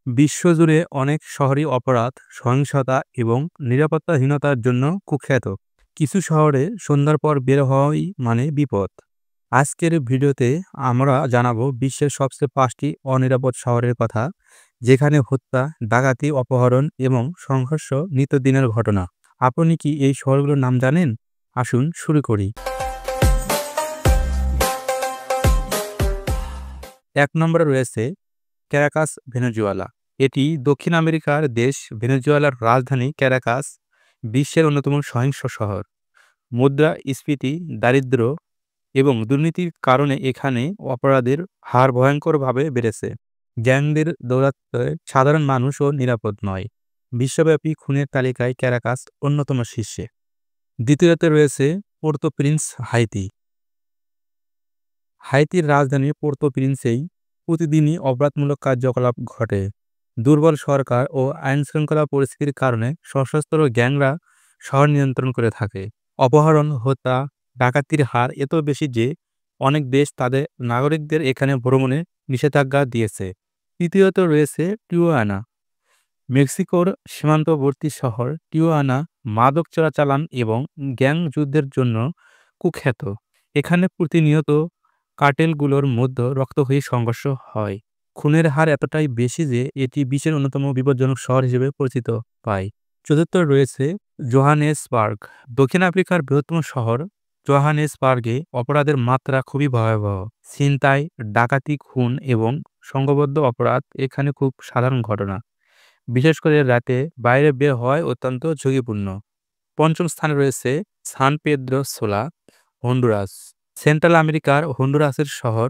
বিশ্বজুড়ে অনেক শহরই অপরাধ, সহিংসতা এবং নিরাপত্তাহীনতার জন্য কুখ্যাত। কিছু শহরে সন্ধ্যার পর বের হওয়াই মানে বিপদ। আজকের ভিডিওতে আমরা জানাবো বিশ্বের সবচেয়ে 5টি অনিরাপদ শহরের কথা, যেখানে হত্যা, ডাকাতি, অপহরণ এবং সংঘর্ষ নিত্যদিনের ঘটনা। আপনি কি এই শহরগুলোর নাম জানেন? আসুন শুরু করি। ১ নম্বরে রয়েছে ক্যারাকাস, ভেনেজুয়েলা। এটি দক্ষিণ আমেরিকার দেশ ভেনেজুয়েলার রাজধানী ক্যারাকাস বিশ্বের অন্যতম সহিংস শহর। মুদ্রাস্ফীতি, দারিদ্র্য এবং দুর্নীতির কারণে এখানে অপরাধের হার ভয়ঙ্করভাবে বেড়েছে। গ্যাংদের দৌরাত্ম্যে সাধারণ মানুষও নিরাপদ নয়। বিশ্বব্যাপী খুনের তালিকায় ক্যারাকাস অন্যতম শীর্ষে। দ্বিতীয়তে রয়েছে পোর্তো প্রিন্স, হাইতি। হাইতির রাজধানী পোর্তো প্রিন্সেই প্রতিদিনই অপরাধমূলক কার্যকলাপ ঘটে। দুর্বল সরকার ও আইনশৃঙ্খলা পরিস্থিতির কারণে সশস্ত্র গ্যাংরা শহর নিয়ন্ত্রণ করে থাকে। অপহরণ, হত্যা, ডাকাতির হার এত বেশি যে অনেক দেশ তাদের নাগরিকদের এখানে ভ্রমণে নিষেধাজ্ঞা দিয়েছে। তৃতীয়ত রয়েছে টিওয়ানা, মেক্সিকোর সীমান্তবর্তী শহর। টিওয়ানা মাদক চোরাচালান এবং গ্যাং যুদ্ধের জন্য কুখ্যাত। এখানে প্রতিনিয়ত কার্টেলগুলোর মধ্যে রক্তক্ষয়ী সংঘর্ষ হয়। খুনের হার এতটাই বেশি যে এটি বিশ্বের অন্যতম বিপজ্জনক শহর হিসেবে পরিচিত পায়। চতুর্থ রয়েছে জোহানেসবার্গ, দক্ষিণ আফ্রিকার বৃহত্তম শহর। জোহানেসবার্গে অপরাধের মাত্রা খুবই ভয়াবহ। ছিনতাই, ডাকাতি, খুন এবং সংঘবদ্ধ অপরাধ এখানে খুব সাধারণ ঘটনা। বিশেষ করে রাতে বাইরে বের হওয়ায় অত্যন্ত ঝুঁকিপূর্ণ। পঞ্চম স্থানে রয়েছে সান পেদ্রো সোলা, হন্ডুরাস। সেন্ট্রাল আমেরিকার হন্ডুরাসের শহর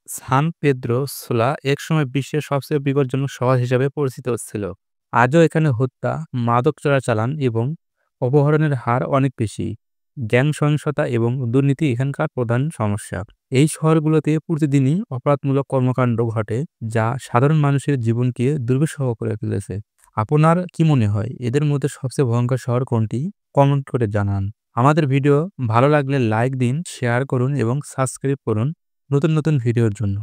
সান পেদ্রো সোলা একসময় বিশ্বের সবচেয়ে বিপজ্জনক শহর হিসেবে পরিচিত ছিল। আজও এখানে হত্যা, মাদক চোরাচালান এবং অপহরণের হার অনেক বেশি। গ্যাং সহিংসতা এবং দুর্নীতি এখানকার প্রধান সমস্যা। এই শহরগুলোতে প্রতিদিনই অপরাধমূলক কর্মকাণ্ড ঘটে, যা সাধারণ মানুষের জীবনকে দুর্বিষহ করে তুলেছে। আপনার কি মনে হয় এদের মধ্যে সবচেয়ে ভয়ঙ্কর শহর কোনটি? কমেন্ট করে জানান। আমাদের ভিডিও ভালো লাগলে লাইক দিন, শেয়ার করুন এবং সাবস্ক্রাইব করুন নতুন নতুন ভিডিওর জন্য।